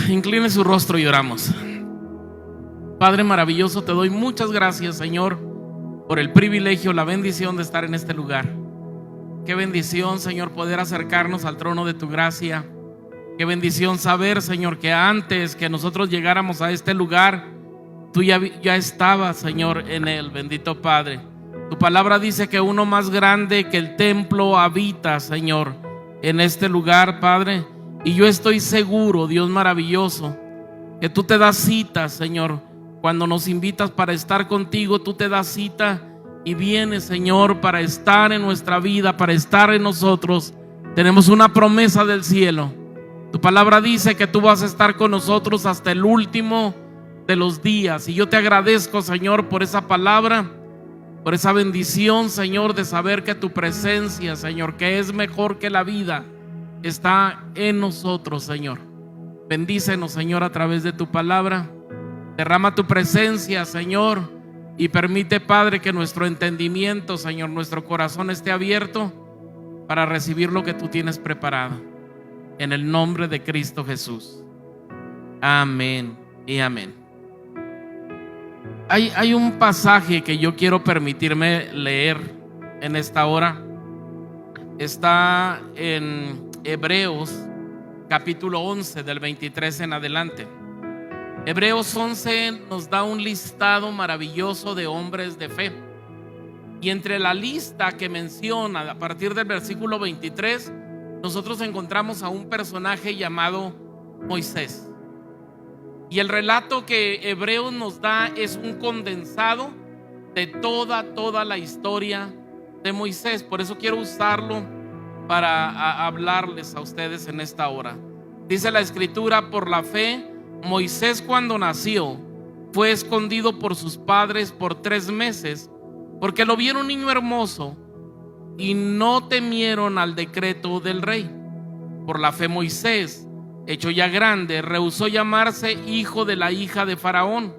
Incline su rostro y oramos. Padre maravilloso, te doy muchas gracias, Señor, por el privilegio, la bendición de estar en este lugar. Qué bendición, Señor, poder acercarnos al trono de tu gracia. Qué bendición saber, Señor, que antes que nosotros llegáramos a este lugar, tú ya estabas, Señor, en él. Bendito Padre. Tu palabra dice que uno más grande que el templo habita, Señor, en este lugar, Padre. Y yo estoy seguro, Dios maravilloso, que tú te das cita, Señor. Cuando nos invitas para estar contigo, tú te das cita y vienes, Señor, para estar en nuestra vida, para estar en nosotros. Tenemos una promesa del cielo. Tu palabra dice que tú vas a estar con nosotros hasta el último de los días. Y yo te agradezco, Señor, por esa palabra, por esa bendición, Señor, de saber que tu presencia, Señor, que es mejor que la vida, está en nosotros, Señor. Bendícenos, Señor, a través de tu palabra. Derrama tu presencia, Señor, y permite, Padre, que nuestro entendimiento, Señor, nuestro corazón esté abierto para recibir lo que tú tienes preparado. En el nombre de Cristo Jesús. Amén y amén. Hay un pasaje que yo quiero permitirme leer en esta hora. Está en Hebreos capítulo 11 del 23 en adelante. Hebreos 11 nos da un listado maravilloso de hombres de fe. Y entre la lista que menciona a partir del versículo 23, nosotros encontramos a un personaje llamado Moisés. Y el relato que Hebreos nos da es un condensado de toda la historia de Moisés. Por eso quiero usarlo para hablarles a ustedes en esta hora. Dice la escritura: por la fe, Moisés, cuando nació, fue escondido por sus padres por 3 meses, porque lo vieron niño hermoso y no temieron al decreto del rey. Por la fe, Moisés, hecho ya grande, rehusó llamarse hijo de la hija de Faraón,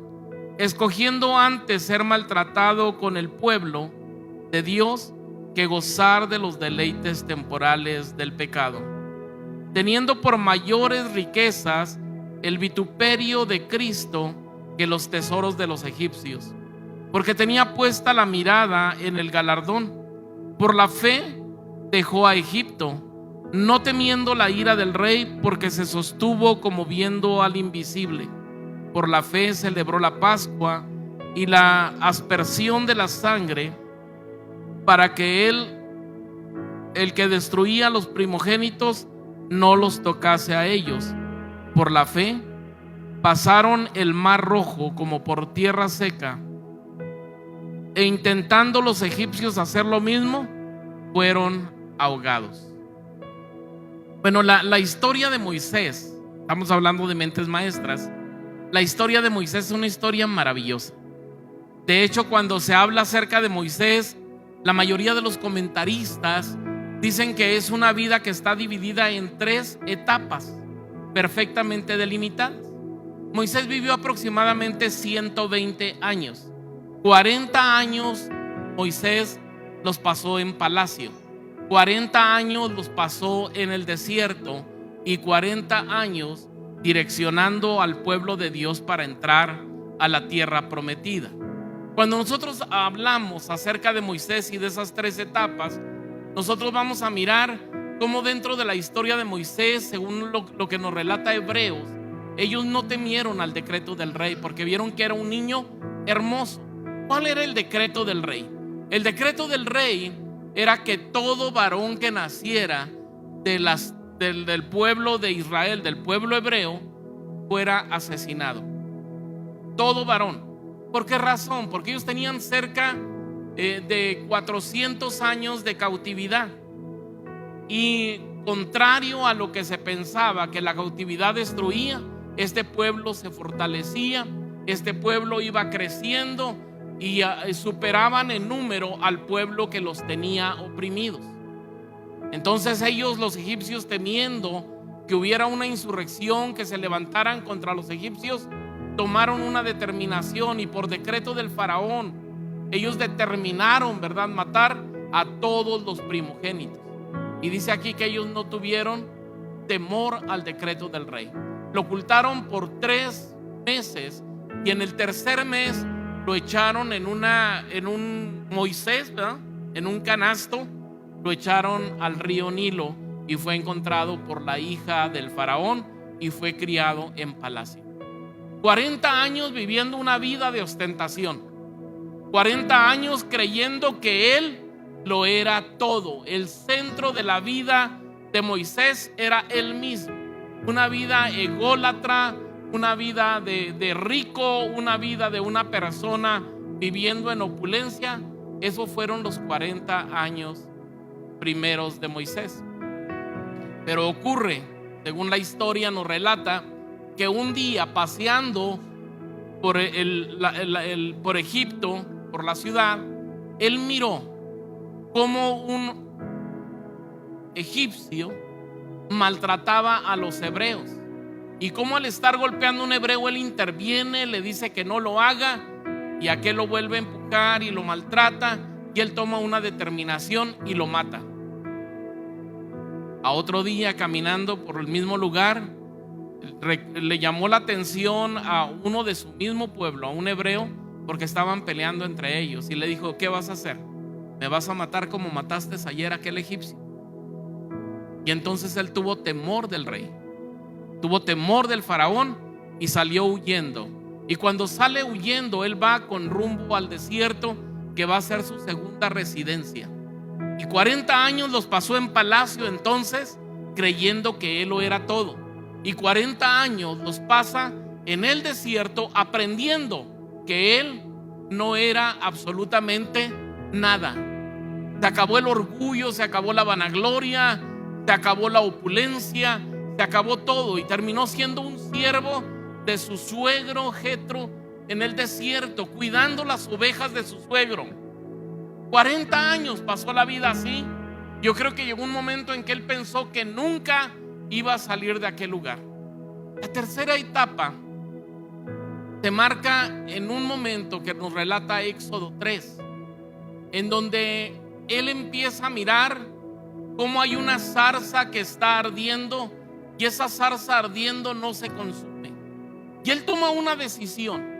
escogiendo antes ser maltratado con el pueblo de Dios que gozar de los deleites temporales del pecado, teniendo por mayores riquezas el vituperio de Cristo que los tesoros de los egipcios, porque tenía puesta la mirada en el galardón. Por la fe dejó a Egipto, no temiendo la ira del rey, porque se sostuvo como viendo al invisible. Por la fe celebró la Pascua y la aspersión de la sangre, para que el que destruía a los primogénitos, no los tocase a ellos. Por la fe pasaron el mar Rojo como por tierra seca, e intentando los egipcios hacer lo mismo, fueron ahogados. Bueno, la historia de Moisés, estamos hablando de mentes maestras. La historia de Moisés es una historia maravillosa. De hecho, cuando se habla acerca de Moisés, la mayoría de los comentaristas dicen que es una vida que está dividida en 3 etapas perfectamente delimitadas. Moisés vivió aproximadamente 120 años. 40 años Moisés los pasó en palacio, 40 años los pasó en el desierto y 40 años direccionando al pueblo de Dios para entrar a la tierra prometida. Cuando nosotros hablamos acerca de Moisés y de esas 3 etapas, nosotros vamos a mirar cómo dentro de la historia de Moisés, según lo que nos relata Hebreos, ellos no temieron al decreto del rey porque vieron que era un niño hermoso. ¿Cuál era el decreto del rey? El decreto del rey era que todo varón que naciera del pueblo de Israel, del pueblo hebreo, fuera asesinado. Todo varón. ¿Por qué razón? Porque ellos tenían cerca de 400 años de cautividad. Y contrario a lo que se pensaba, que la cautividad destruía, este pueblo se fortalecía, este pueblo iba creciendo y superaban en número al pueblo que los tenía oprimidos. Entonces ellos, los egipcios, temiendo que hubiera una insurrección, que se levantaran contra los egipcios, tomaron una determinación y por decreto del faraón ellos determinaron, ¿verdad?, matar a todos los primogénitos. Y dice aquí que ellos no tuvieron temor al decreto del rey. Lo ocultaron por 3 meses y en el tercer mes lo echaron en un Moisés, ¿verdad?, en un canasto, lo echaron al río Nilo y fue encontrado por la hija del faraón y fue criado en palacio. 40 años viviendo una vida de ostentación, 40 años creyendo que él lo era todo. El centro de la vida de Moisés era él mismo, una vida ególatra, una vida de rico, una vida de una persona viviendo en opulencia. Esos fueron los 40 años primeros de Moisés. Pero ocurre, según la historia nos relata, que un día paseando por Egipto, por la ciudad, él miró cómo un egipcio maltrataba a los hebreos y cómo al estar golpeando a un hebreo él interviene, le dice que no lo haga y aquel lo vuelve a empujar y lo maltrata y él toma una determinación y lo mata. A otro día, caminando por el mismo lugar, le llamó la atención a uno de su mismo pueblo, a un hebreo, porque estaban peleando entre ellos y le dijo: ¿qué vas a hacer? ¿Me vas a matar como mataste ayer a aquel egipcio? Y entonces él tuvo temor del rey, tuvo temor del faraón y salió huyendo. Y cuando sale huyendo, él va con rumbo al desierto, que va a ser su segunda residencia. Y 40 años los pasó en palacio entonces, creyendo que él lo era todo. Y 40 años los pasa en el desierto aprendiendo que él no era absolutamente nada. Se acabó el orgullo, se acabó la vanagloria, se acabó la opulencia, se acabó todo y terminó siendo un siervo de su suegro Jetro en el desierto, cuidando las ovejas de su suegro. 40 años pasó la vida así. Yo creo que llegó un momento en que él pensó que nunca iba a salir de aquel lugar. La tercera etapa se marca en un momento que nos relata Éxodo 3, en donde él empieza a mirar cómo hay una zarza que está ardiendo y esa zarza ardiendo no se consume. Y él toma una decisión.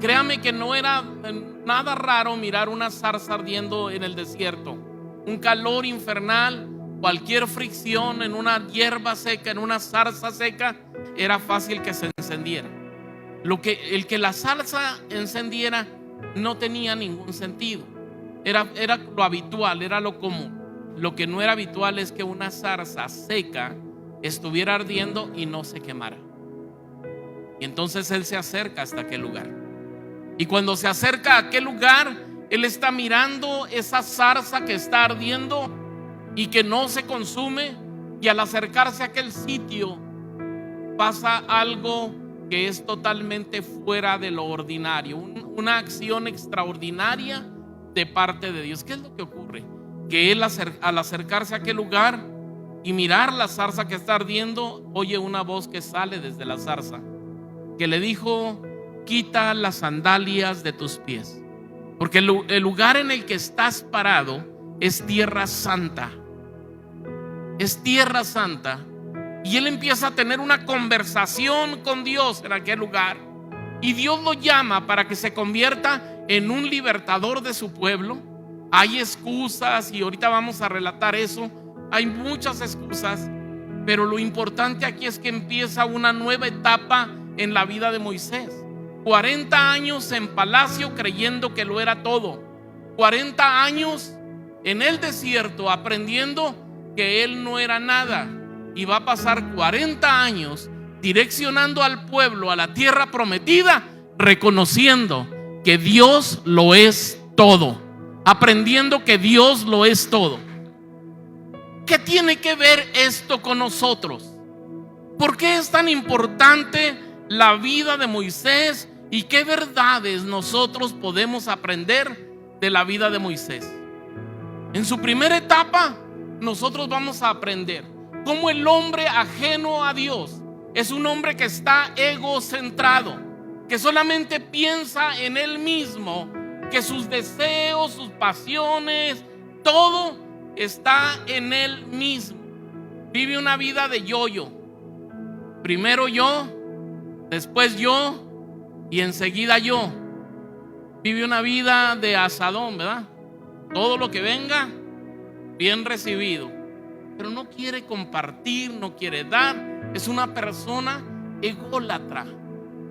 Créame que no era nada raro mirar una zarza ardiendo en el desierto. Un calor infernal, cualquier fricción en una hierba seca, en una zarza seca, era fácil que se encendiera. El que la zarza encendiera no tenía ningún sentido. Era lo habitual, era lo común. Lo que no era habitual es que una zarza seca estuviera ardiendo y no se quemara. Y entonces él se acerca hasta aquel lugar. Y cuando se acerca a aquel lugar, él está mirando esa zarza que está ardiendo y que no se consume. Y al acercarse a aquel sitio pasa algo que es totalmente fuera de lo ordinario, una acción extraordinaria de parte de Dios. ¿Qué es lo que ocurre? Que él al acercarse a aquel lugar y mirar la zarza que está ardiendo, oye una voz que sale desde la zarza que le dijo: quita las sandalias de tus pies, porque el lugar en el que estás parado es tierra santa. Es tierra santa. Y él empieza a tener una conversación con Dios en aquel lugar. Y Dios lo llama para que se convierta en un libertador de su pueblo. Hay excusas y ahorita vamos a relatar eso. Hay muchas excusas, pero lo importante aquí es que empieza una nueva etapa en la vida de Moisés. 40 años en palacio creyendo que lo era todo. 40 años en el desierto aprendiendo que él no era nada. Y va a pasar 40 años direccionando al pueblo a la tierra prometida, reconociendo que Dios lo es todo, aprendiendo que Dios lo es todo. ¿Qué tiene que ver esto con nosotros? ¿Por qué es tan importante la vida de Moisés y qué verdades nosotros podemos aprender de la vida de Moisés? En su primera etapa, nosotros vamos a aprender cómo el hombre ajeno a Dios es un hombre que está egocentrado, que solamente piensa en él mismo, que sus deseos, sus pasiones, todo está en él mismo. Vive una vida de yo-yo. Primero yo, después yo y enseguida yo. Vive una vida de asadón, ¿verdad? Todo lo que venga, bien recibido. Pero no quiere compartir, no quiere dar. Es una persona ególatra.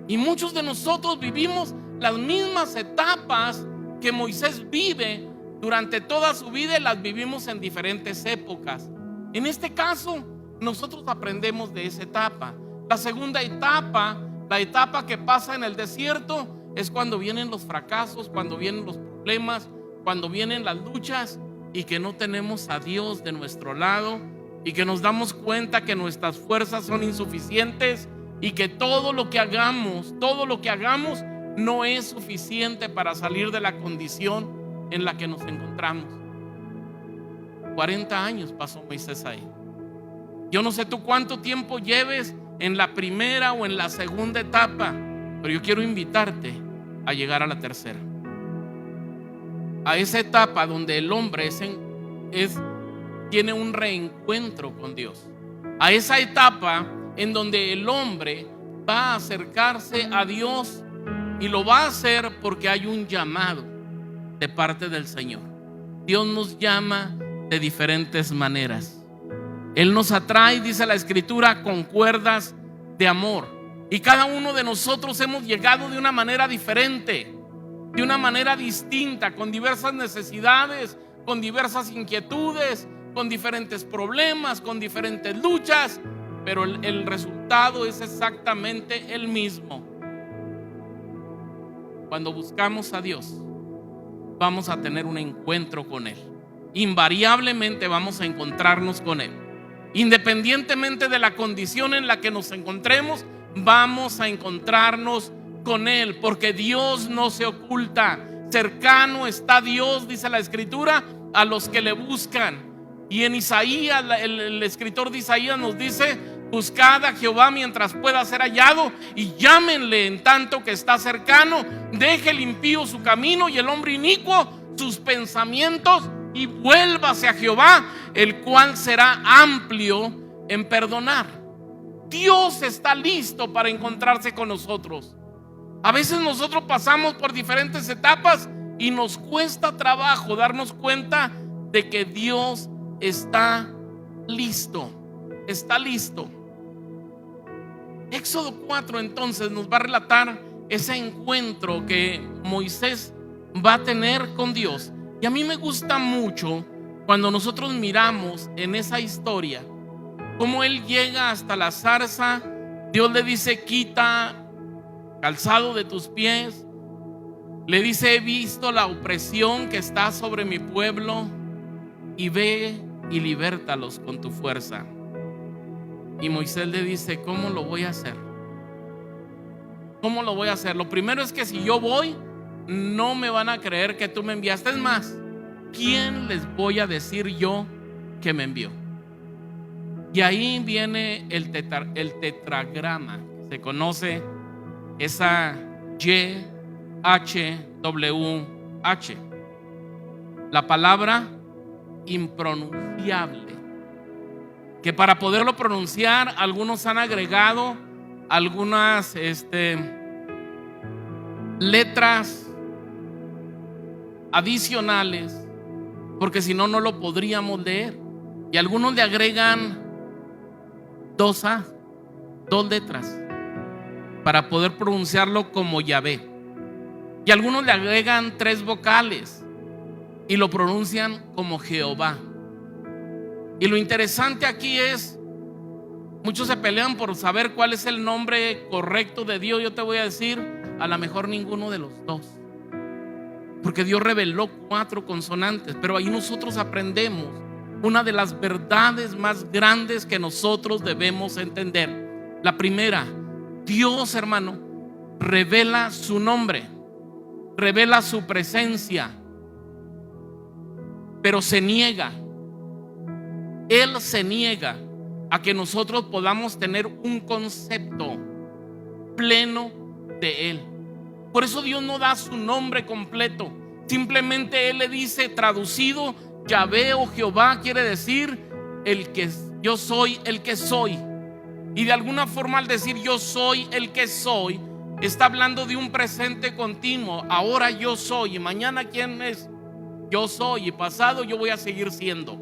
Y muchos de nosotros vivimos las mismas etapas que Moisés vive durante toda su vida, y las vivimos en diferentes épocas. En este caso, nosotros aprendemos de esa etapa. La segunda etapa, la etapa que pasa en el desierto, es cuando vienen los fracasos, cuando vienen los problemas, cuando vienen las luchas, y que no tenemos a Dios de nuestro lado, y que nos damos cuenta que nuestras fuerzas son insuficientes, y que todo lo que hagamos no es suficiente para salir de la condición en la que nos encontramos. 40 años pasó Moisés ahí. Yo no sé tú cuánto tiempo lleves en la primera o en la segunda etapa, pero yo quiero invitarte a llegar a la tercera, a esa etapa donde el hombre tiene un reencuentro con Dios, a esa etapa en donde el hombre va a acercarse a Dios, y lo va a hacer porque hay un llamado de parte del Señor. Dios nos llama de diferentes maneras. Él nos atrae, dice la Escritura, con cuerdas de amor. Y cada uno de nosotros hemos llegado de una manera diferente, de una manera distinta, con diversas necesidades, con diversas inquietudes, con diferentes problemas, con diferentes luchas, pero el resultado es exactamente el mismo. Cuando buscamos a Dios, vamos a tener un encuentro con Él. Invariablemente vamos a encontrarnos con Él. Independientemente de la condición en la que nos encontremos, vamos a encontrarnos con Él, porque Dios no se oculta. Cercano está Dios, dice la Escritura, a los que le buscan. Y en Isaías, el escritor de Isaías nos dice: buscad a Jehová mientras pueda ser hallado, y llámenle en tanto que está cercano. Deje el impío su camino y el hombre inicuo sus pensamientos, y vuélvase a Jehová, el cual será amplio en perdonar. Dios está listo para encontrarse con nosotros. A veces nosotros pasamos por diferentes etapas y nos cuesta trabajo darnos cuenta de que Dios está listo. Está listo. Éxodo 4 entonces nos va a relatar ese encuentro que Moisés va a tener con Dios. Y a mí me gusta mucho cuando nosotros miramos en esa historia cómo él llega hasta la zarza. Dios le dice: quita calzado de tus pies. Le dice: he visto la opresión que está sobre mi pueblo, y ve y libértalos con tu fuerza. Y Moisés le dice: ¿cómo lo voy a hacer? ¿Cómo lo voy a hacer? Lo primero es que si yo voy, no me van a creer que tú me enviaste. Es más, ¿quién les voy a decir yo que me envió? Y ahí viene el tetragrama. Se conoce esa YHWH, la palabra impronunciable, que para poderlo pronunciar algunos han agregado algunas letras adicionales, porque si no, no lo podríamos leer. Y algunos le agregan 2 letras para poder pronunciarlo como Yahvé. Y algunos le agregan 3 vocales y lo pronuncian como Jehová. Y lo interesante aquí es, muchos se pelean por saber cuál es el nombre correcto de Dios. Yo te voy a decir, a lo mejor ninguno de los dos, porque Dios reveló 4 consonantes. Pero ahí nosotros aprendemos una de las verdades más grandes que nosotros debemos entender. La primera: Dios, hermano, revela su nombre, revela su presencia, pero se niega. Él se niega a que nosotros podamos tener un concepto pleno de Él. Por eso Dios no da su nombre completo. Simplemente Él le dice, traducido, Yahvé o Jehová quiere decir el que yo soy, el que soy. Y de alguna forma al decir yo soy el que soy, está hablando de un presente continuo. Ahora yo soy y mañana quién es, yo soy, y pasado yo voy a seguir siendo.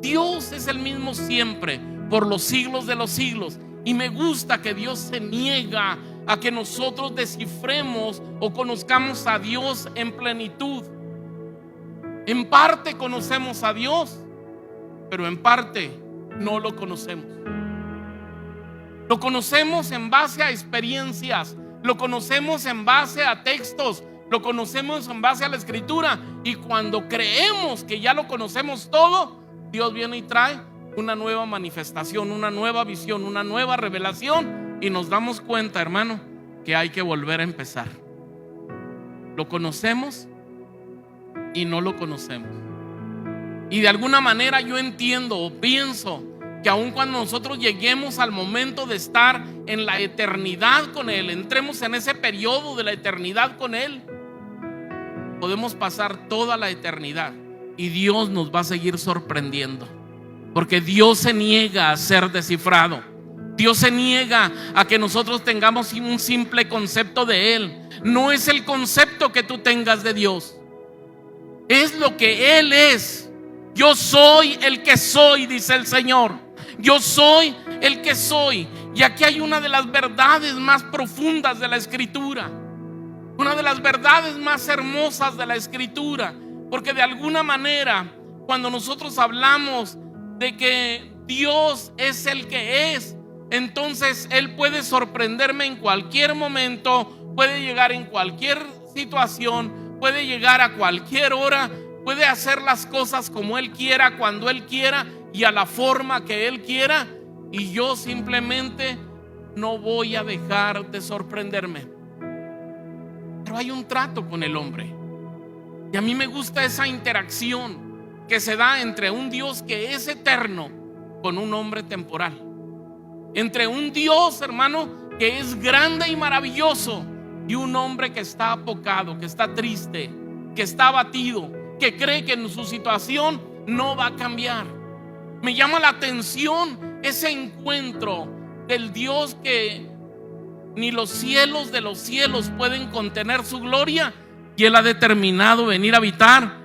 Dios es el mismo siempre, por los siglos de los siglos. Y me gusta que Dios se niega a que nosotros descifremos o conozcamos a Dios en plenitud. En parte conocemos a Dios, pero en parte no lo conocemos. Lo conocemos en base a experiencias, lo conocemos en base a textos, lo conocemos en base a la escritura. Y cuando creemos que ya lo conocemos todo, Dios viene y trae una nueva manifestación, una nueva visión, una nueva revelación, y nos damos cuenta, hermano, que hay que volver a empezar. Lo conocemos y no lo conocemos. Y de alguna manera yo entiendo o pienso que aun cuando nosotros lleguemos al momento de estar en la eternidad con Él, entremos en ese periodo de la eternidad con Él, podemos pasar toda la eternidad y Dios nos va a seguir sorprendiendo, porque Dios se niega a ser descifrado. Dios se niega a que nosotros tengamos un simple concepto de Él. No es el concepto que tú tengas de Dios, es lo que Él es. Yo soy el que soy, dice el Señor. Yo soy el que soy. Y aquí hay una de las verdades más profundas de la Escritura, una de las verdades más hermosas de la Escritura, porque de alguna manera cuando nosotros hablamos de que Dios es el que es, entonces Él puede sorprenderme en cualquier momento, puede llegar en cualquier situación, puede llegar a cualquier hora, puede hacer las cosas como Él quiera, cuando Él quiera y a la forma que Él quiera, y yo simplemente no voy a dejar de sorprenderme. Pero hay un trato con el hombre, y a mí me gusta esa interacción que se da entre un Dios que es eterno con un hombre temporal, entre un Dios, hermano, que es grande y maravilloso, y un hombre que está apocado, que está triste, que está abatido, que cree que en su situación no va a cambiar. Me llama la atención ese encuentro del Dios que ni los cielos de los cielos pueden contener su gloria, y Él ha determinado venir a habitar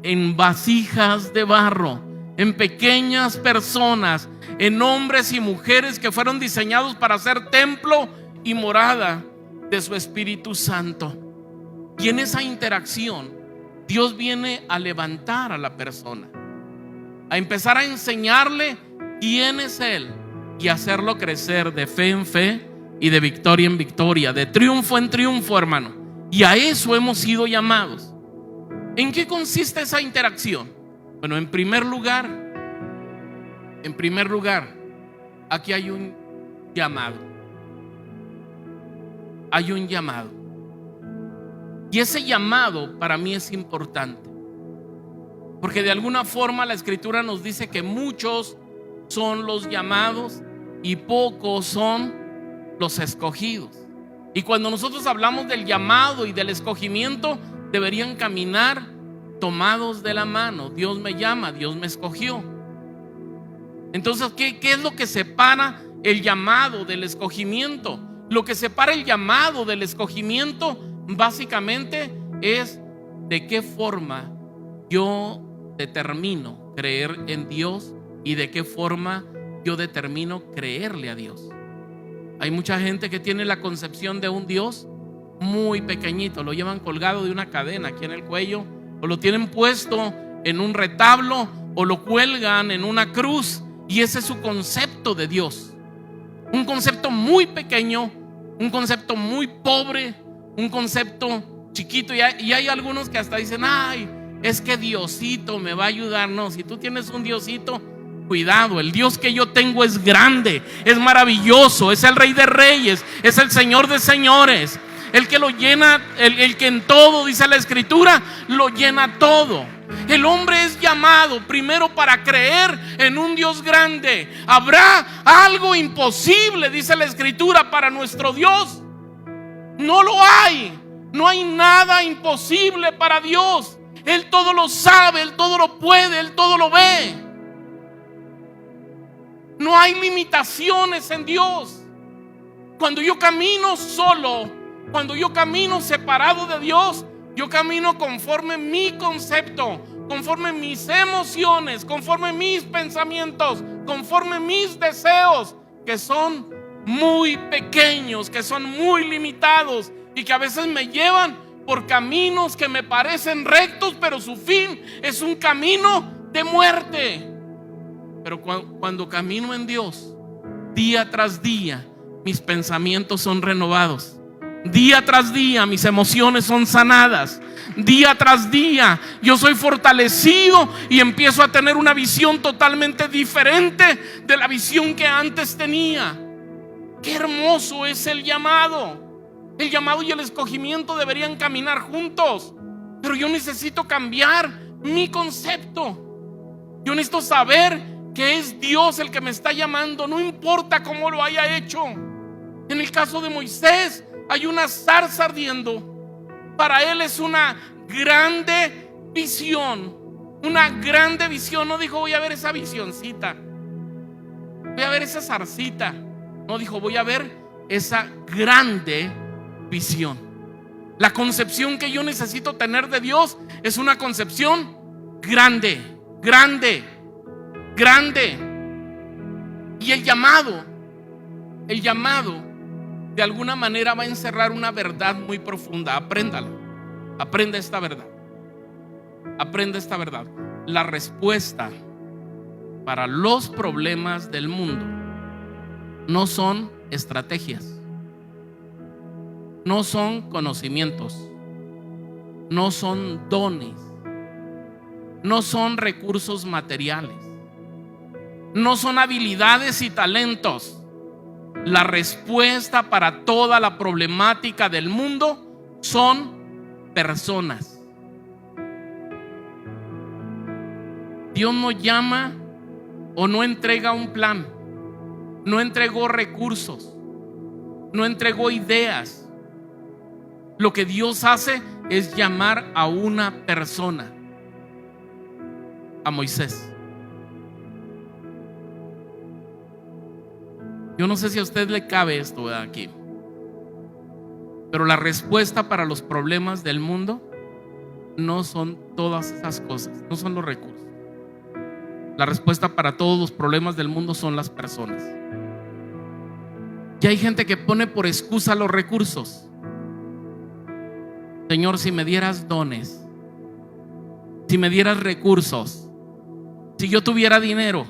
en vasijas de barro, en pequeñas personas, en hombres y mujeres que fueron diseñados para ser templo y morada de su Espíritu Santo. Y en esa interacción Dios viene a levantar a la persona, a empezar a enseñarle quién es Él y hacerlo crecer de fe en fe y de victoria en victoria, de triunfo en triunfo, hermano. Y a eso hemos sido llamados. ¿En qué consiste esa interacción? Bueno, en primer lugar, aquí hay un llamado. Hay un llamado. Y ese llamado para mí es importante, porque de alguna forma la Escritura nos dice que muchos son los llamados y pocos son los escogidos. Y cuando nosotros hablamos del llamado y del escogimiento, deberían caminar tomados de la mano. Dios me llama, Dios me escogió. Entonces, ¿qué es lo que separa el llamado del escogimiento? Lo que separa el llamado del escogimiento básicamente es de qué forma yo determino creer en Dios y de qué forma yo determino creerle a Dios. Hay mucha gente que tiene la concepción de un Dios muy pequeñito, lo llevan colgado de una cadena aquí en el cuello, o lo tienen puesto en un retablo, o lo cuelgan en una cruz, y ese es su concepto de Dios. Un concepto muy pequeño, un concepto muy pobre, un concepto chiquito. Y hay algunos que hasta dicen: ay, es que Diosito me va a ayudar. No, si tú tienes un Diosito, cuidado, el Dios que yo tengo es grande, es maravilloso, es el Rey de Reyes, es el Señor de Señores, el que lo llena, el que en todo, dice la Escritura, lo llena todo. El hombre es llamado primero para creer en un Dios grande. ¿Habrá algo imposible, dice la Escritura, para nuestro Dios? No lo hay. No hay nada imposible para Dios. Él todo lo sabe, Él todo lo puede, Él todo lo ve. No hay limitaciones en Dios. Cuando yo camino solo, cuando yo camino separado de Dios, yo camino conforme mi concepto, conforme mis emociones, conforme mis pensamientos, conforme mis deseos, que son muy pequeños, que son muy limitados y que a veces me llevan por caminos que me parecen rectos, pero su fin es un camino de muerte. Pero cuando camino en Dios, día tras día, mis pensamientos son renovados. Día tras día mis emociones son sanadas. Día tras día yo soy fortalecido y empiezo a tener una visión totalmente diferente de la visión que antes tenía. Qué hermoso es el llamado. El llamado y el escogimiento deberían caminar juntos. Pero yo necesito cambiar mi concepto. Yo necesito saber que es Dios el que me está llamando, no importa cómo lo haya hecho. En el caso de Moisés, hay una zarza ardiendo. Para él es una grande visión. Una grande visión. No dijo voy a ver esa visioncita, voy a ver esa zarcita. No dijo voy a ver esa grande visión. La concepción que yo necesito tener de Dios es una concepción grande, grande, grande. Y el llamado de alguna manera va a encerrar una verdad muy profunda. Apréndala. Aprenda esta verdad. Aprenda esta verdad. La respuesta para los problemas del mundo no son estrategias, no son conocimientos, no son dones, no son recursos materiales, no son habilidades y talentos. La respuesta para toda la problemática del mundo son personas. Dios no llama o no entrega un plan, no entregó recursos, no entregó ideas. Lo que Dios hace es llamar a una persona, a Moisés. Yo no sé si a usted le cabe esto aquí, pero la respuesta para los problemas del mundo no son todas esas cosas, no son los recursos. La respuesta para todos los problemas del mundo son las personas. Y hay gente que pone por excusa los recursos. Señor, si me dieras dones, si me dieras recursos, si yo tuviera dinero,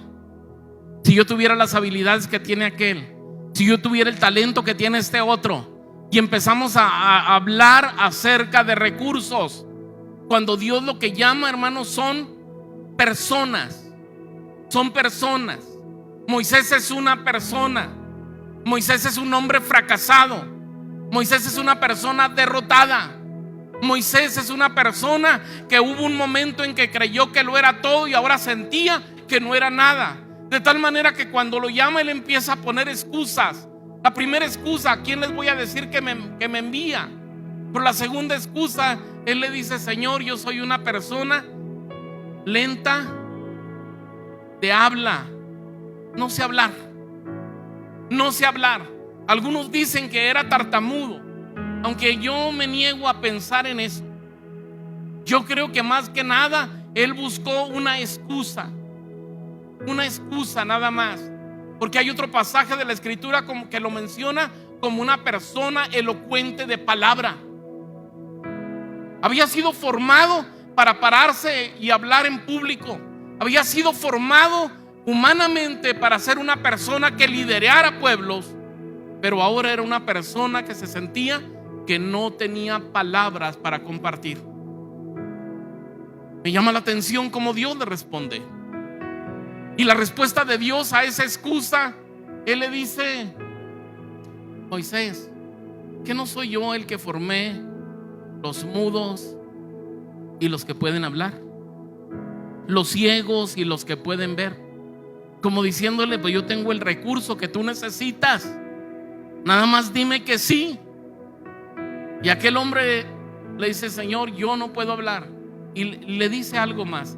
si yo tuviera las habilidades que tiene aquel, si yo tuviera el talento que tiene este otro. Y empezamos a hablar acerca de recursos, cuando Dios lo que llama, hermanos, son personas. Son personas. Moisés es una persona. Moisés es un hombre fracasado. Moisés es una persona derrotada. Moisés es una persona que hubo un momento en que creyó que lo era todo y ahora sentía que no era nada. De tal manera que cuando lo llama, él empieza a poner excusas. La primera excusa, ¿a quién les voy a decir que me envía? Pero la segunda excusa, él le dice: Señor, yo soy una persona lenta de habla. No sé hablar. No sé hablar. Algunos dicen que era tartamudo, aunque yo me niego a pensar en eso. Yo creo que más que nada él buscó una excusa. Una excusa nada más. Porque hay otro pasaje de la escritura como que lo menciona como una persona elocuente de palabra. Había sido formado para pararse y hablar en público. Había sido formado humanamente para ser una persona que liderara pueblos. Pero ahora era una persona que se sentía que no tenía palabras para compartir. Me llama la atención cómo Dios le responde. Y la respuesta de Dios a esa excusa, él le dice: Moisés, ¿que no soy yo el que formé los mudos y los que pueden hablar? Los ciegos y los que pueden ver. Como diciéndole: pues yo tengo el recurso que tú necesitas, nada más dime que sí. Y aquel hombre le dice: Señor, yo no puedo hablar. Y le dice algo más: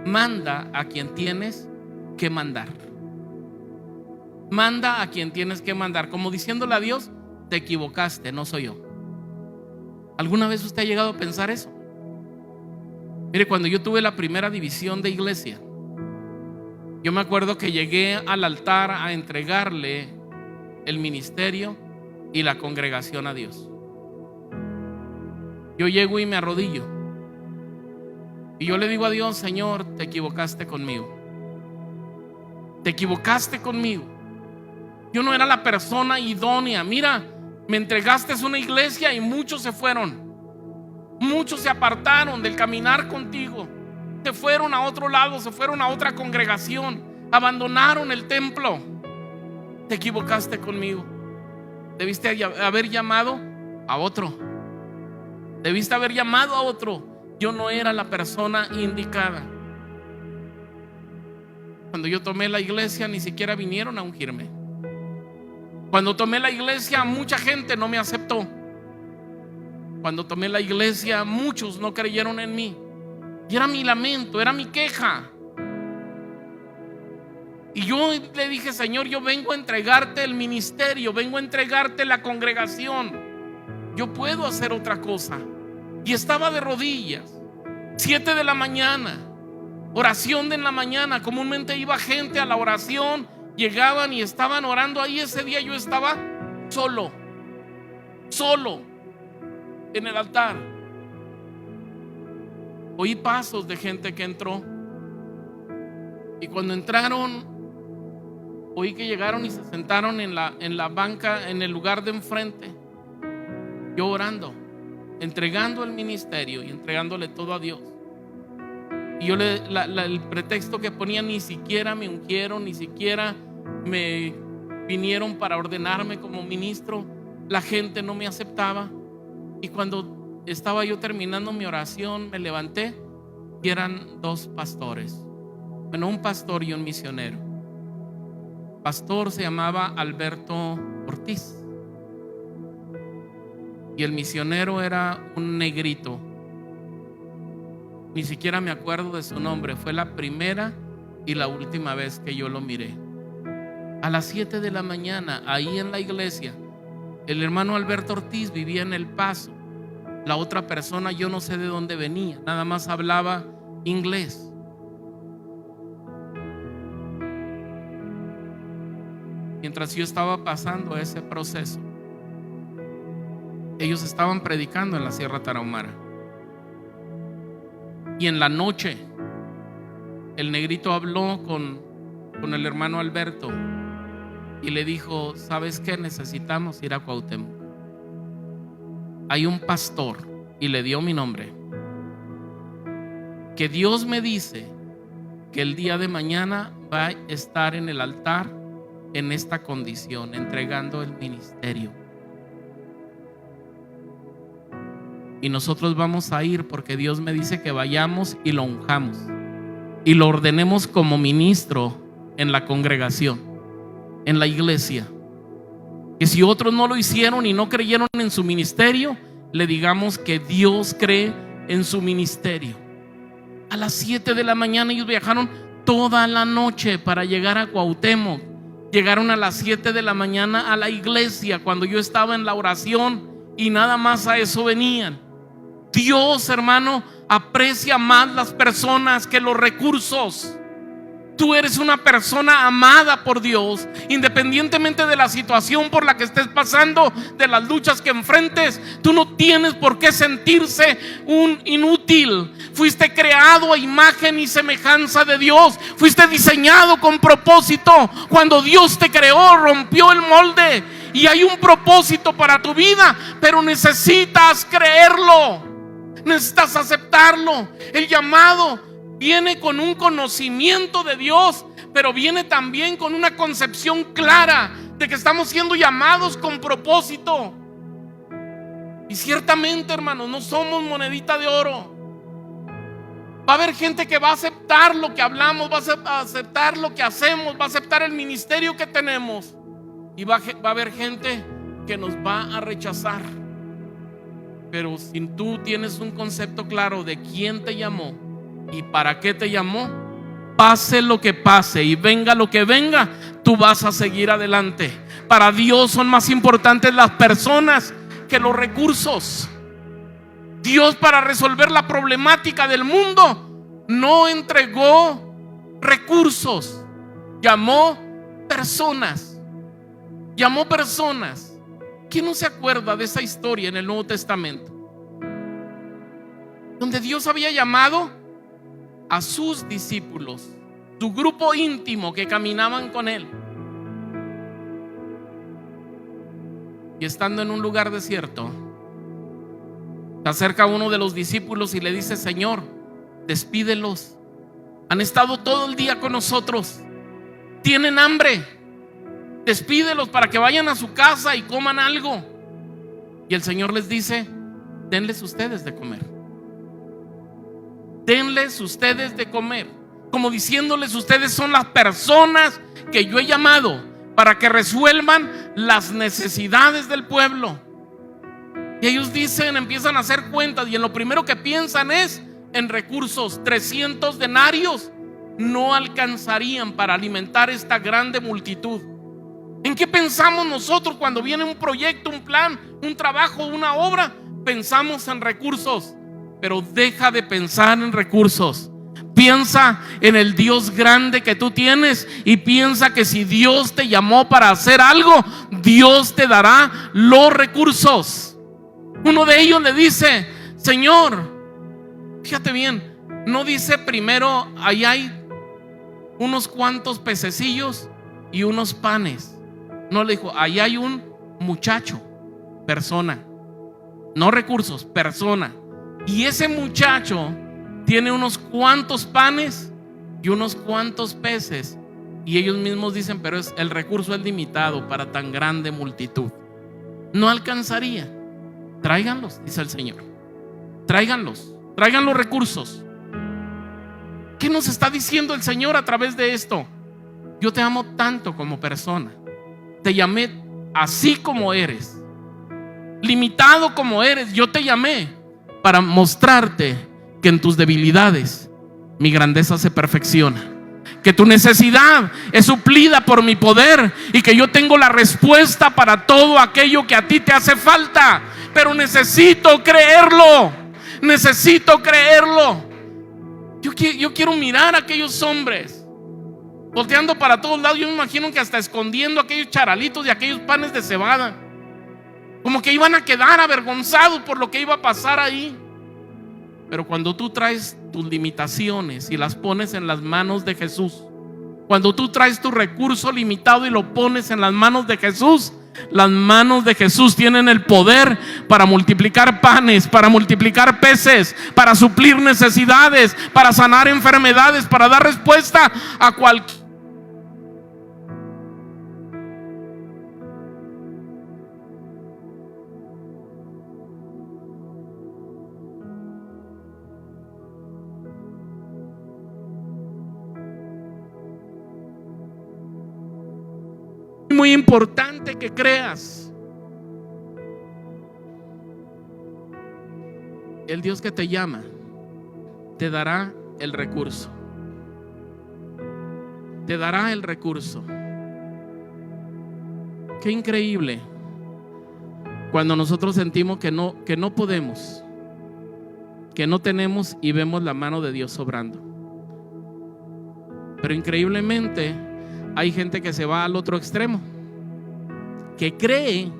manda a quien tienes que mandar. Manda a quien tienes que mandar, como diciéndole a Dios: te equivocaste, no soy yo. ¿Alguna vez usted ha llegado a pensar eso? Mire, cuando yo tuve la primera división de iglesia, yo me acuerdo que llegué al altar a entregarle el ministerio y la congregación a Dios. Yo llego y me arrodillo y yo le digo a Dios: Señor, te equivocaste conmigo. Te equivocaste conmigo. Yo no era la persona idónea. Mira, me entregaste a una iglesia y muchos se fueron. Muchos se apartaron del caminar contigo. Se fueron a otro lado, se fueron a otra congregación, abandonaron el templo. Te equivocaste conmigo. Debiste haber llamado a otro. Debiste haber llamado a otro. Yo no era la persona indicada. Cuando yo tomé la iglesia, ni siquiera vinieron a ungirme. Cuando tomé la iglesia, mucha gente no me aceptó. Cuando tomé la iglesia, muchos no creyeron en mí. Y era mi lamento, era mi queja. Y yo le dije: Señor, yo vengo a entregarte el ministerio, vengo a entregarte la congregación. Yo puedo hacer otra cosa. Y estaba de rodillas, 7 de la mañana, oración de en la mañana. Comúnmente iba gente a la oración, llegaban y estaban orando ahí. Ese día yo estaba solo en el altar. Oí pasos de gente que entró, y cuando entraron, oí que llegaron y se sentaron en la banca, en el lugar de enfrente. Yo orando, entregando el ministerio y entregándole todo a Dios. Y yo el pretexto que ponía: ni siquiera me ungieron, ni siquiera me vinieron para ordenarme como ministro. La gente no me aceptaba. Y cuando estaba yo terminando mi oración, me levanté y eran 2 pastores. Bueno, un pastor y un misionero. El pastor se llamaba Alberto Ortiz y el misionero era un negrito. Ni siquiera me acuerdo de su nombre. Fue la primera y la última vez que yo lo miré. A las 7 de la mañana, ahí en la iglesia, el hermano Alberto Ortiz vivía en El Paso. La otra persona, yo no sé de dónde venía, nada más hablaba inglés. Mientras yo estaba pasando ese proceso, ellos estaban predicando en la Sierra Tarahumara. Y en la noche, el negrito habló con el hermano Alberto y le dijo: ¿sabes qué? Necesitamos ir a Cuauhtémoc. Hay un pastor, y le dio mi nombre, que Dios me dice que el día de mañana va a estar en el altar en esta condición, entregando el ministerio. Y nosotros vamos a ir porque Dios me dice que vayamos y lo unjamos y lo ordenemos como ministro en la congregación, en la iglesia. Que si otros no lo hicieron y no creyeron en su ministerio, le digamos que Dios cree en su ministerio. A las 7 de la mañana ellos viajaron toda la noche para llegar a Cuauhtémoc. Llegaron a las 7 de la mañana a la iglesia cuando yo estaba en la oración, y nada más a eso venían. Dios, hermano, aprecia más las personas que los recursos. Tú eres una persona amada por Dios, independientemente de la situación por la que estés pasando, de las luchas que enfrentes. Tú no tienes por qué sentirse un inútil. Fuiste creado a imagen y semejanza de Dios. Fuiste diseñado con propósito. Cuando Dios te creó, rompió el molde y hay un propósito para tu vida, pero necesitas creerlo, necesitas aceptarlo. El llamado viene con un conocimiento de Dios, pero viene también con una concepción clara de que estamos siendo llamados con propósito. Y ciertamente, hermanos, no somos monedita de oro. Va a haber gente que va a aceptar lo que hablamos, va a aceptar lo que hacemos, va a aceptar el ministerio que tenemos, y va a haber gente que nos va a rechazar. Pero si tú tienes un concepto claro de quién te llamó y para qué te llamó, pase lo que pase y venga lo que venga, tú vas a seguir adelante. Para Dios son más importantes las personas que los recursos. Dios, para resolver la problemática del mundo, no entregó recursos, llamó personas. Llamó personas. ¿Quién no se acuerda de esa historia en el Nuevo Testamento? Donde Dios había llamado a sus discípulos, su grupo íntimo que caminaban con Él. Y estando en un lugar desierto, se acerca uno de los discípulos y le dice: Señor, despídelos. Han estado todo el día con nosotros, tienen hambre, despídelos para que vayan a su casa y coman algo. Y el Señor les dice: denles ustedes de comer. Denles ustedes de comer, como diciéndoles: ustedes son las personas que yo he llamado para que resuelvan las necesidades del pueblo. Y ellos empiezan a hacer cuentas, y en lo primero que piensan es en recursos. 300 denarios no alcanzarían para alimentar esta grande multitud. ¿En qué pensamos nosotros cuando viene un proyecto, un plan, un trabajo, una obra? Pensamos en recursos. Pero deja de pensar en recursos. Piensa en el Dios grande que tú tienes, y piensa que si Dios te llamó para hacer algo, Dios te dará los recursos. Uno de ellos le dice: Señor, fíjate bien, no dice primero ahí hay unos cuantos pececillos y unos panes. No, le dijo: ahí hay un muchacho, persona, no recursos, persona. Y ese muchacho tiene unos cuantos panes y unos cuantos peces. Y ellos mismos dicen: pero el recurso es limitado para tan grande multitud, no alcanzaría. Tráiganlos, dice el Señor. Tráiganlos, traigan los recursos. ¿Qué nos está diciendo el Señor a través de esto? Yo te amo tanto como persona. Te llamé así como eres, limitado como eres. Yo te llamé para mostrarte que en tus debilidades mi grandeza se perfecciona, que tu necesidad es suplida por mi poder, y que yo tengo la respuesta para todo aquello que a ti te hace falta. Pero necesito creerlo. Necesito creerlo. Yo quiero mirar a aquellos hombres volteando para todos lados. Yo me imagino que hasta escondiendo aquellos charalitos y aquellos panes de cebada, como que iban a quedar avergonzados por lo que iba a pasar ahí. Pero cuando tú traes tus limitaciones y las pones en las manos de Jesús, cuando tú traes tu recurso limitado y lo pones en las manos de Jesús, las manos de Jesús tienen el poder para multiplicar panes, para multiplicar peces, para suplir necesidades, para sanar enfermedades, para dar respuesta a cualquier. Muy importante que creas. El Dios que te llama te dará el recurso. Te dará el recurso. Qué increíble cuando nosotros sentimos que no podemos, que no tenemos, y vemos la mano de Dios obrando. Pero increíblemente hay gente que se va al otro extremo, que cree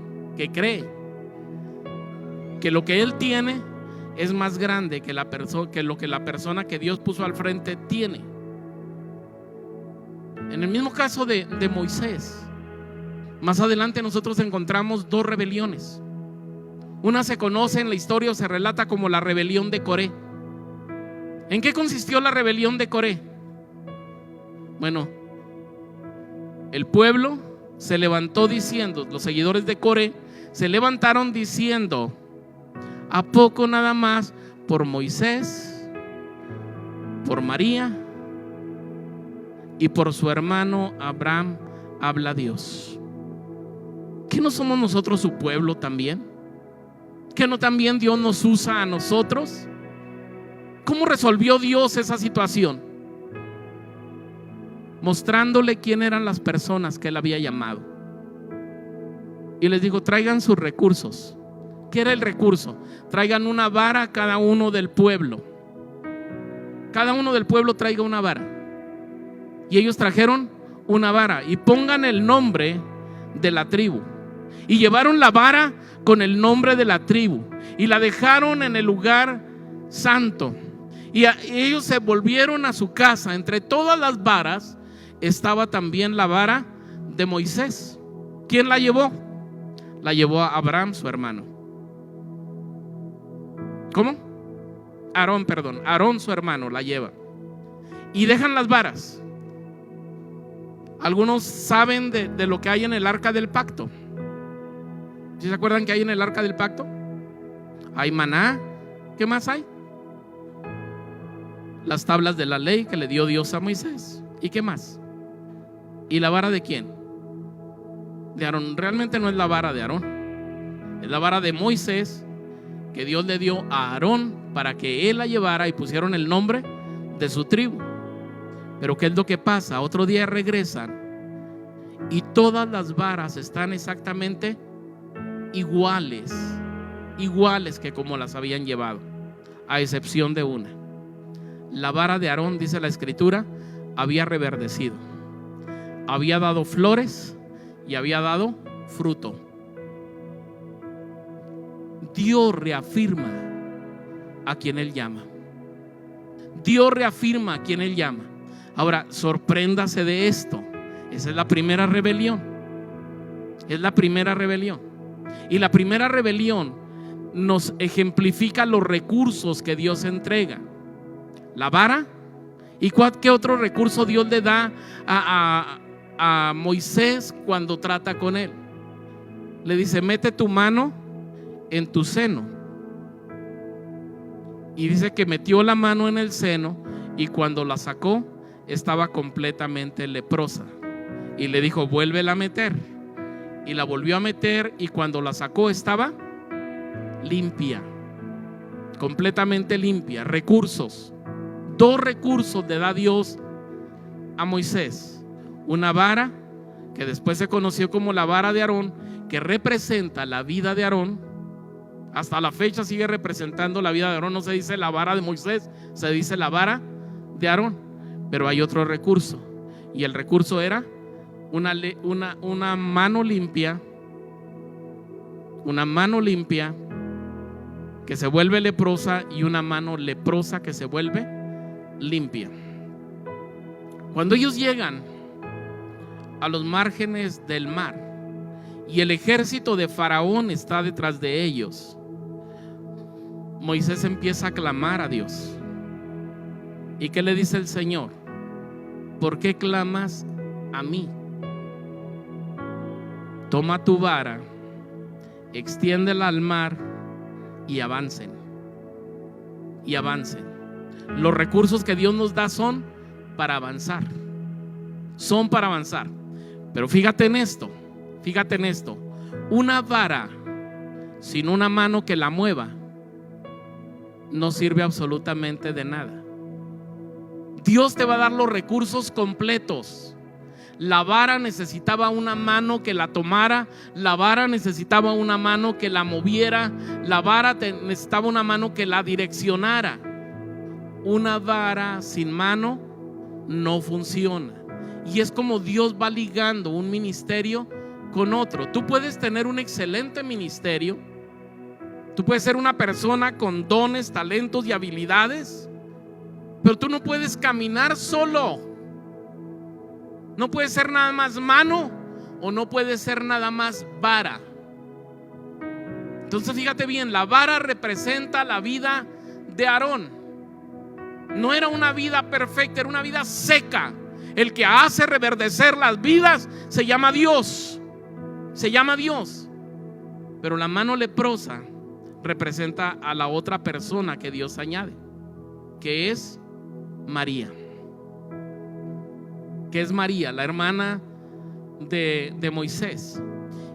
que lo que él tiene es más grande que lo que la persona que Dios puso al frente tiene. En el mismo caso de Moisés, más adelante nosotros encontramos dos rebeliones. Una se conoce en la historia, o se relata como la rebelión de Coré. ¿En qué consistió la rebelión de Coré? Bueno, el pueblo se levantó diciendo, los seguidores de Coré se levantaron diciendo: ¿a poco nada más por Moisés, por María y por su hermano Abraham habla Dios? ¿Qué no somos nosotros su pueblo también? ¿Que no también Dios nos usa a nosotros? ¿Cómo resolvió Dios esa situación? mostrándole quién eran las personas que él había llamado. Y les dijo: traigan sus recursos. ¿Qué era el recurso? Traigan una vara cada uno del pueblo. Cada uno del pueblo traiga una vara. Y ellos trajeron una vara. Y pongan el nombre de la tribu. Y llevaron la vara con el nombre de la tribu. Y la dejaron en el lugar santo. Y ellos se volvieron a su casa. Entre todas las varas estaba también la vara de Moisés. ¿Quién la llevó? La llevó a Abraham, su hermano. ¿Cómo? Aarón, su hermano, la lleva. Y dejan las varas. Algunos saben de lo que hay en el arca del pacto. ¿Sí se acuerdan que hay en el arca del pacto? Hay maná. ¿Qué más hay? Las tablas de la ley que le dio Dios a Moisés. ¿Y qué más? ¿Y la vara de quién? De Aarón. Realmente no es la vara de Aarón, es la vara de Moisés, que Dios le dio a Aarón para que él la llevara y pusieron el nombre de su tribu. Pero ¿qué es lo que pasa? Otro día regresan y todas las varas están exactamente iguales que como las habían llevado, a excepción de una. La vara de Aarón, dice la escritura, había reverdecido, había dado flores y había dado fruto. Dios reafirma a quien Él llama. Dios reafirma a quien Él llama. Ahora, sorpréndase de esto. Esa es la primera rebelión. Es la primera rebelión. Y la primera rebelión nos ejemplifica los recursos que Dios entrega. La vara. ¿Y qué otro recurso Dios le da a Moisés cuando trata con él? Le dice: mete tu mano en tu seno. Y dice que metió la mano en el seno, y cuando la sacó estaba completamente leprosa. Y le dijo: vuélvela a meter. Y la volvió a meter, y cuando la sacó estaba limpia, completamente limpia. Recursos. Dos recursos le da Dios a Moisés: una vara que después se conoció como la vara de Aarón, que representa la vida de Aarón. Hasta la fecha sigue representando la vida de Aarón. No se dice la vara de Moisés, se dice la vara de Aarón. Pero hay otro recurso, y el recurso era una mano limpia. Una mano limpia que se vuelve leprosa, y una mano leprosa que se vuelve limpia. Cuando ellos llegan a los márgenes del mar y el ejército de Faraón está detrás de ellos, Moisés empieza a clamar a Dios. ¿Y qué le dice el Señor? ¿Por qué clamas a mí? Toma tu vara, extiéndela al mar y avancen. Y avancen. Los recursos que Dios nos da son para avanzar. Son para avanzar. Pero fíjate en esto. Fíjate en esto. Una vara sin una mano que la mueva no sirve absolutamente de nada. Dios te va a dar los recursos completos. La vara necesitaba una mano que la tomara. La vara necesitaba una mano que la moviera. La vara necesitaba una mano que la direccionara. Una vara sin mano no funciona. Y es como Dios va ligando un ministerio con otro. Tú puedes tener un excelente ministerio. Tú puedes ser una persona con dones, talentos y habilidades, pero tú no puedes caminar solo. No puedes ser nada más mano, o no puedes ser nada más vara. Entonces fíjate bien, la vara representa la vida de Aarón. No era una vida perfecta, era una vida seca. El que hace reverdecer las vidas se llama Dios. Se llama Dios. Pero la mano leprosa representa a la otra persona que Dios añade, que es María. Que es María, la hermana de Moisés.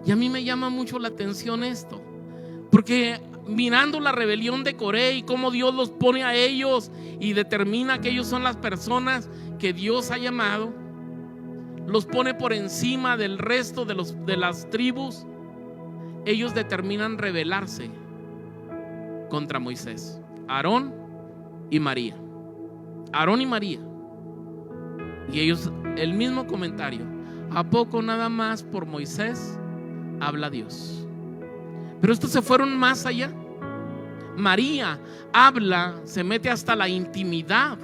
Y a mí me llama mucho la atención esto, porque mirando la rebelión de Coré y cómo Dios los pone a ellos y determina que ellos son las personas que Dios ha llamado, los pone por encima del resto de las tribus, ellos determinan rebelarse contra Moisés. Aarón y María. Aarón y María. Y ellos, el mismo comentario: ¿a poco nada más por Moisés habla Dios? Pero estos se fueron más allá. María habla, se mete hasta la intimidad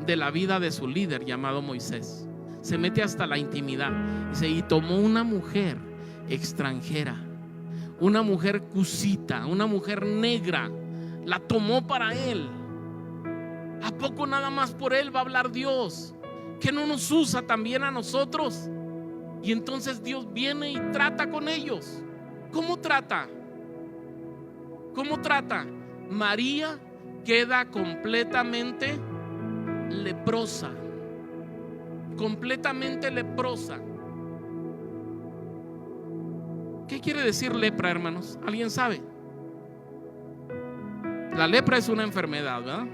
de la vida de su líder llamado Moisés. Se mete hasta la intimidad. Dice: y tomó una mujer extranjera, una mujer cusita, una mujer negra, la tomó para él. ¿A poco nada más por él va a hablar Dios? ¿Que no nos usa también a nosotros? Y entonces Dios viene y trata con ellos. ¿Cómo trata? ¿Cómo trata? María queda completamente leprosa. Completamente leprosa. ¿Qué quiere decir lepra, hermanos? ¿Alguien sabe? La lepra es una enfermedad, ¿verdad?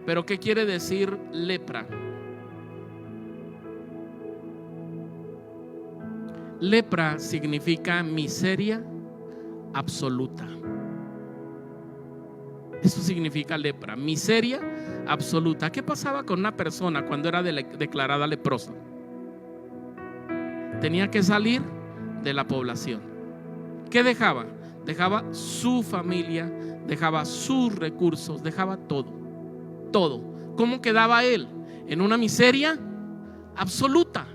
Pero ¿qué quiere decir lepra? Lepra significa miseria absoluta. Eso significa lepra, miseria absoluta. ¿Qué pasaba con una persona cuando era declarada leprosa? Tenía que salir de la población. ¿Qué dejaba? Dejaba su familia, dejaba sus recursos, dejaba todo. Todo. ¿Cómo quedaba él? En una miseria absoluta.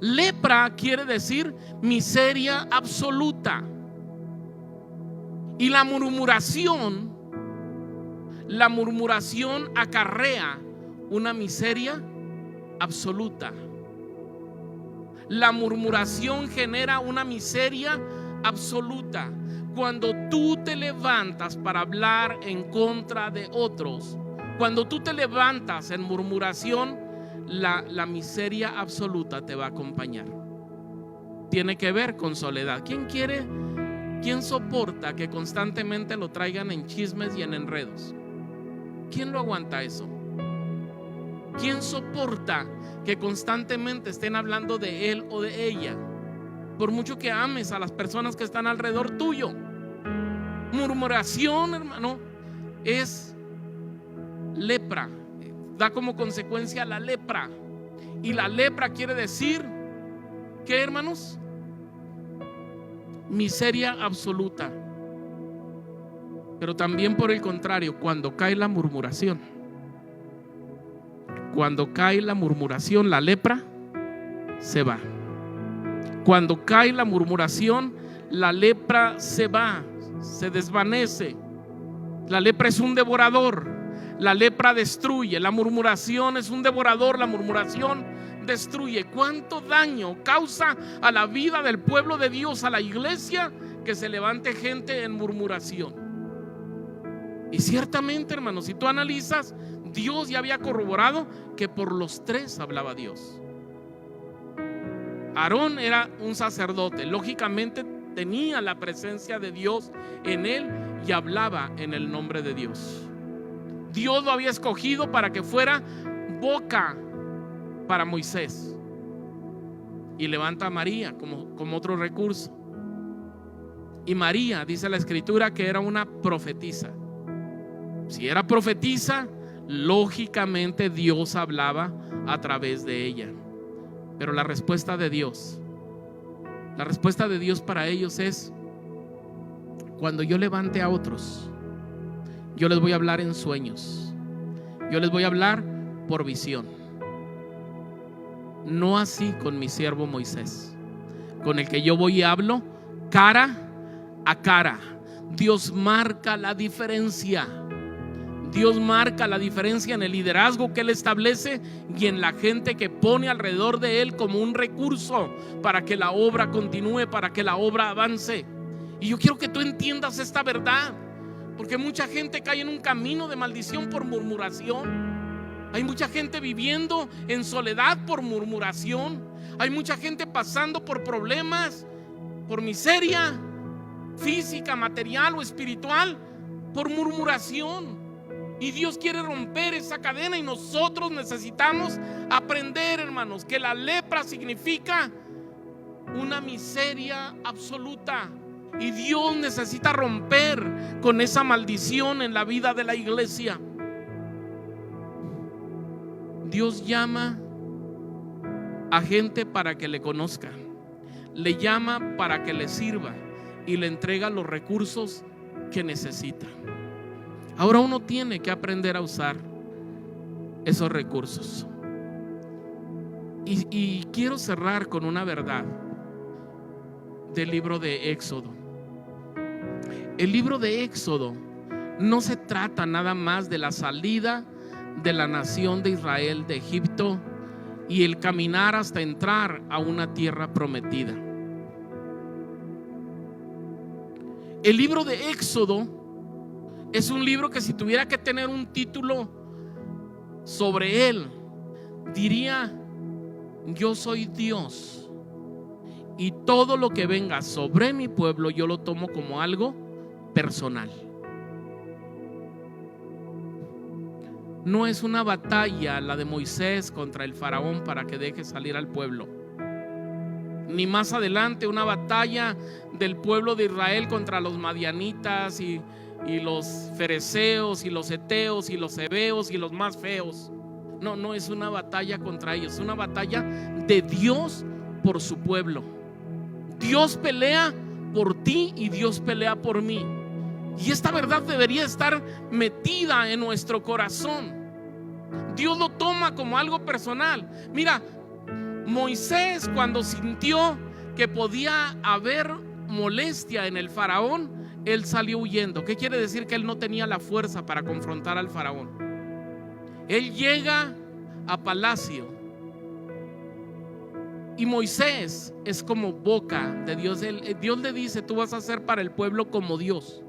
Lepra quiere decir miseria absoluta. Y la murmuración acarrea una miseria absoluta. La murmuración genera una miseria absoluta. Cuando tú te levantas para hablar en contra de otros, cuando tú te levantas en murmuración, la miseria absoluta te va a acompañar. Tiene que ver con soledad. ¿Quién soporta que constantemente lo traigan en chismes y en enredos? ¿Quién lo aguanta eso? ¿Quién soporta que constantemente estén hablando de él o de ella? Por mucho que ames a las personas que están alrededor tuyo. Murmuración, hermano, es lepra. Da como consecuencia la lepra. Y la lepra quiere decir, ¿qué, hermanos? Miseria absoluta. Pero también, por el contrario, cuando cae la murmuración, la lepra se va. Cuando cae la murmuración, la lepra se va, se desvanece. La lepra es un devorador. La lepra destruye. La murmuración es un devorador. La murmuración destruye. ¿Cuánto daño causa a la vida del pueblo de Dios, a la iglesia, que se levante gente en murmuración? Y ciertamente, hermanos, si tú analizas, Dios ya había corroborado que por los tres hablaba Dios. Aarón era un sacerdote, lógicamente tenía la presencia de Dios en él y hablaba en el nombre de Dios. Dios lo había escogido para que fuera boca para Moisés. Y levanta a María como otro recurso. Y María, dice la escritura, que era una profetisa. Si era profetisa, lógicamente Dios hablaba a través de ella. Pero la respuesta de Dios para ellos es: cuando yo levante a otros, yo les voy a hablar en sueños, yo les voy a hablar por visión. No así con mi siervo Moisés, con el que yo voy y hablo cara a cara. Dios marca la diferencia. Dios marca la diferencia en el liderazgo que Él establece y en la gente que pone alrededor de Él como un recurso para que la obra continúe, para que la obra avance. Y yo quiero que tú entiendas esta verdad, porque mucha gente cae en un camino de maldición por murmuración. Hay mucha gente viviendo en soledad por murmuración. Hay mucha gente pasando por problemas, por miseria física, material o espiritual, por murmuración. Y Dios quiere romper esa cadena, y nosotros necesitamos aprender, hermanos, que la lepra significa una miseria absoluta. Y Dios necesita romper con esa maldición en la vida de la iglesia. Dios llama a gente para que le conozca, le llama para que le sirva y le entrega los recursos que necesita. Ahora uno tiene que aprender a usar esos recursos. Y quiero cerrar con una verdad del libro de Éxodo. El libro de Éxodo no se trata nada más de la salida de la nación de Israel de Egipto y el caminar hasta entrar a una tierra prometida. El libro de Éxodo es un libro que, si tuviera que tener un título sobre él, diría: yo soy Dios, y todo lo que venga sobre mi pueblo yo lo tomo como algo personal. No es una batalla la de Moisés contra el faraón para que deje salir al pueblo, ni más adelante una batalla del pueblo de Israel contra los madianitas y los fereceos y los heteos y los heveos y los más feos. No es una batalla contra ellos, es una batalla de Dios por su pueblo. Dios pelea por ti y Dios pelea por mí. Y esta verdad debería estar metida en nuestro corazón. Dios lo toma como algo personal. Mira, Moisés, cuando sintió que podía haber molestia en el faraón, él salió huyendo. ¿Qué quiere decir? Que él no tenía la fuerza para confrontar al faraón. Él llega a palacio, y Moisés es como boca de Dios. Dios le dice: tú vas a ser para el pueblo como Dios.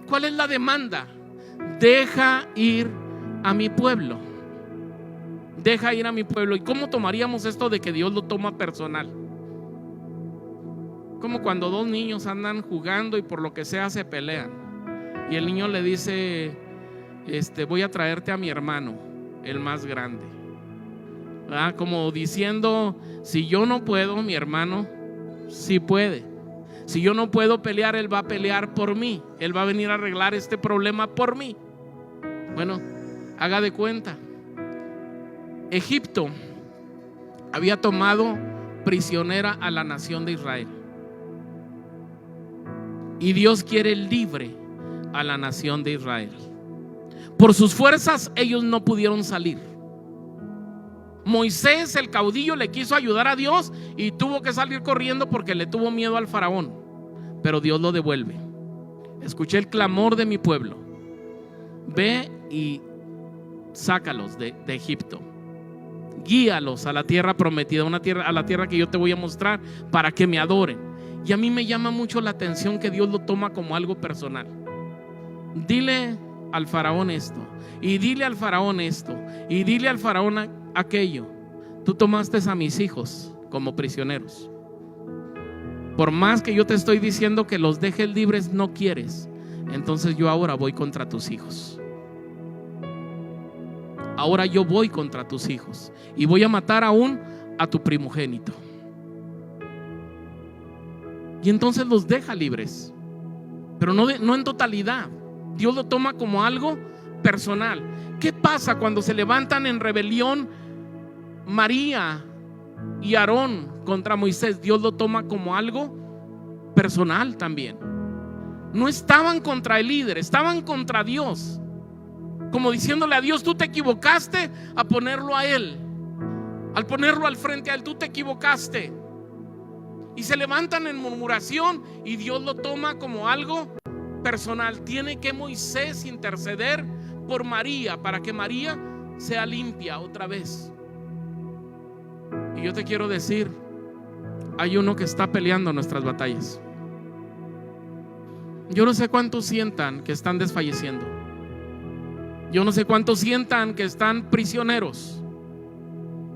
¿Cuál es la demanda? Deja ir a mi pueblo. Deja ir a mi pueblo. ¿Y cómo tomaríamos esto de que Dios lo toma personal? Como cuando dos niños andan jugando y por lo que sea se pelean, y el niño le dice: voy a traerte a mi hermano, el más grande. ¿Verdad? Como diciendo: si yo no puedo, mi hermano sí puede. Si yo no puedo pelear, él va a pelear por mí. Él va a venir a arreglar este problema por mí. Bueno, haga de cuenta, Egipto había tomado prisionera a la nación de Israel, y Dios quiere libre a la nación de Israel. Por sus fuerzas ellos no pudieron salir. Moisés, el caudillo, le quiso ayudar a Dios y tuvo que salir corriendo porque le tuvo miedo al faraón. Pero Dios lo devuelve. Escuché el clamor de mi pueblo: ve y sácalos de Egipto, guíalos a la tierra prometida, a la tierra que yo te voy a mostrar, para que me adoren. Y a mí me llama mucho la atención que Dios lo toma como algo personal. Dile al faraón esto, y dile al faraón esto, y dile al faraón aquello. Tú tomaste a mis hijos como prisioneros. Por más que yo te estoy diciendo que los dejes libres, no quieres. Entonces yo ahora voy contra tus hijos. Ahora yo voy contra tus hijos, y voy a matar aún a tu primogénito. Y entonces los deja libres, pero no en totalidad. Dios lo toma como algo personal. ¿Qué pasa cuando se levantan en rebelión María y Aarón contra Moisés? Dios lo toma como algo personal también. No estaban contra el líder, estaban contra Dios, como diciéndole a Dios: tú te equivocaste a ponerlo a él, al ponerlo al frente a él, tú te equivocaste. Y se levantan en murmuración, y Dios lo toma como algo personal. Tiene que Moisés interceder por María para que María sea limpia otra vez. Y yo te quiero decir, hay uno que está peleando nuestras batallas. Yo no sé cuántos sientan que están desfalleciendo. Yo no sé cuántos sientan que están prisioneros,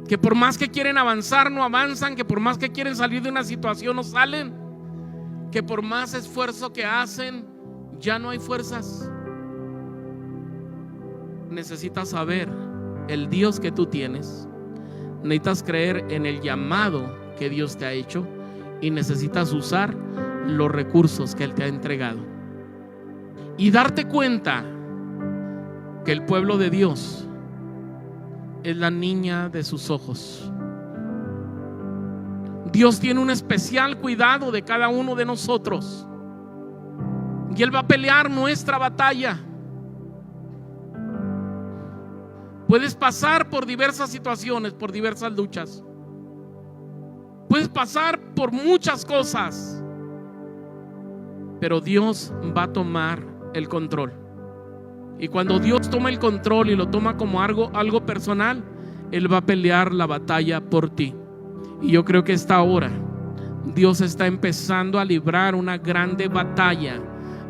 que por más que quieren avanzar no avanzan, que por más que quieren salir de una situación no salen, que por más esfuerzo que hacen ya no hay fuerzas. necesitas saber el Dios que tú tienes, necesitas creer en el llamado que Dios te ha hecho y necesitas usar los recursos que Él te ha entregado y darte cuenta que el pueblo de Dios es la niña de sus ojos. Dios tiene un especial cuidado de cada uno de nosotros y Él va a pelear nuestra batalla. Puedes pasar por diversas situaciones, por diversas luchas. Puedes pasar por muchas cosas, pero Dios va a tomar el control. Y cuando Dios toma el control y lo toma como algo personal, Él va a pelear la batalla por ti. Y yo creo que esta hora Dios está empezando a librar una grande batalla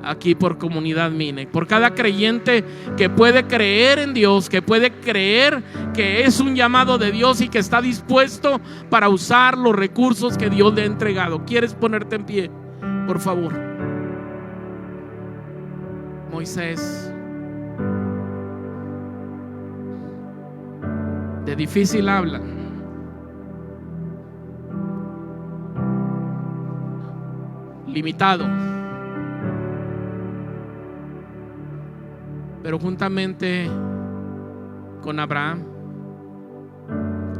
aquí por Comunidad Mine, por cada creyente que puede creer en Dios, que puede creer que es un llamado de Dios y que está dispuesto para usar los recursos que Dios le ha entregado. ¿Quieres ponerte en pie, por favor? Moisés, de difícil habla, limitado, pero juntamente con Abraham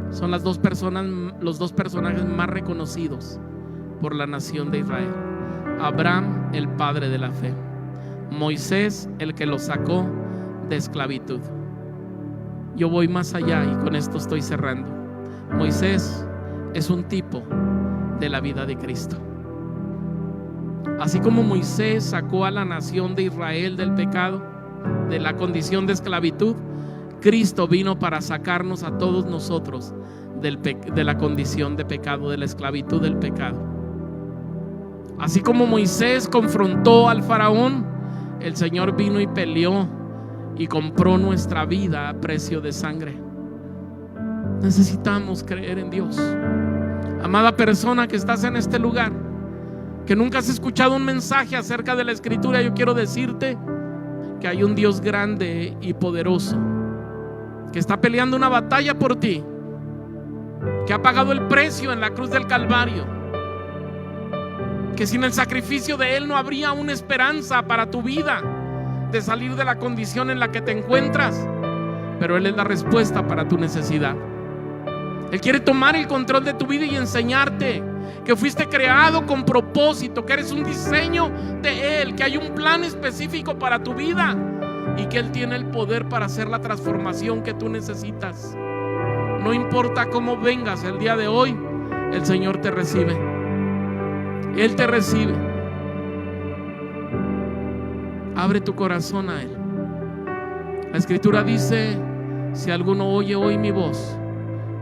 son los dos personajes más reconocidos por la nación de Israel. Abraham, el padre de la fe; Moisés, el que lo sacó de esclavitud. Yo voy más allá y con esto estoy cerrando. Moisés es un tipo de la vida de Cristo. Así como Moisés sacó a la nación de Israel del pecado, de la condición de esclavitud, Cristo vino para sacarnos a todos nosotros de la condición de pecado, de la esclavitud del pecado. Así como Moisés confrontó al faraón, el Señor vino y peleó y compró nuestra vida a precio de sangre. Necesitamos creer en Dios. Amada persona que estás en este lugar, que nunca has escuchado un mensaje acerca de la Escritura, yo quiero decirte que hay un Dios grande y poderoso que está peleando una batalla por ti, que ha pagado el precio en la cruz del Calvario, que sin el sacrificio de Él no habría una esperanza para tu vida de salir de la condición en la que te encuentras, pero Él es la respuesta para tu necesidad. Él quiere tomar el control de tu vida y enseñarte que fuiste creado con propósito, que eres un diseño de Él, que hay un plan específico para tu vida y que Él tiene el poder para hacer la transformación que tú necesitas. No importa cómo vengas el día de hoy, el Señor te recibe. Él te recibe. Abre tu corazón a Él. La Escritura dice: si alguno oye hoy mi voz,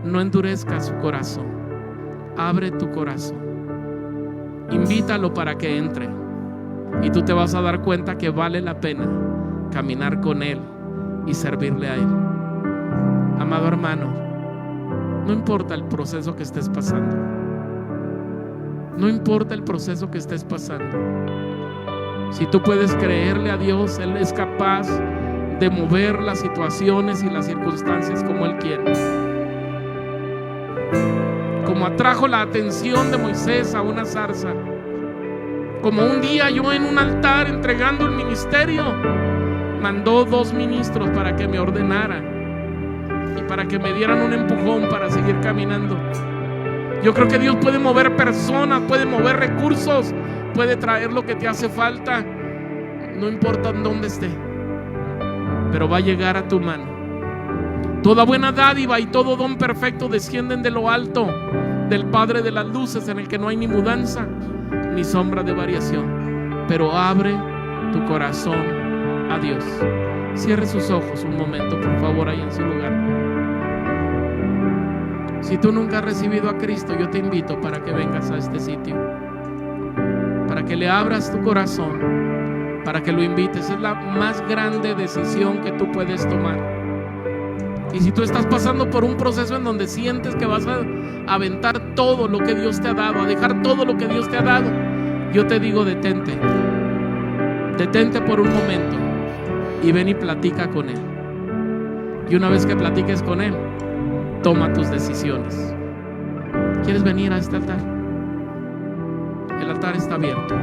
no endurezca su corazón. Abre tu corazón, invítalo para que entre, y tú te vas a dar cuenta que vale la pena caminar con Él y servirle a Él. Amado hermano, no importa el proceso que estés pasando, no importa el proceso que estés pasando, si tú puedes creerle a Dios, Él es capaz de mover las situaciones y las circunstancias como Él quiere. Como atrajo la atención de Moisés a una zarza, como un día yo en un altar entregando el ministerio, mandó 2 ministros para que me ordenaran y para que me dieran un empujón para seguir caminando. Yo creo que Dios puede mover personas, puede mover recursos, puede traer lo que te hace falta, no importa en dónde esté, pero va a llegar a tu mano. Toda buena dádiva y todo don perfecto descienden de lo alto, del Padre de las luces, en el que no hay ni mudanza ni sombra de variación. Pero abre tu corazón a Dios. Cierre sus ojos un momento, por favor, ahí en su lugar. Si tú nunca has recibido a Cristo, yo te invito para que vengas a este sitio, para que le abras tu corazón, para que lo invites. Es la más grande decisión que tú puedes tomar. Y si tú estás pasando por un proceso en donde sientes que vas a aventar todo lo que Dios te ha dado, a dejar todo lo que Dios te ha dado, yo te digo: detente por un momento y ven y platica con Él. Y una vez que platiques con Él, toma tus decisiones. ¿Quieres venir a este altar? El altar está abierto.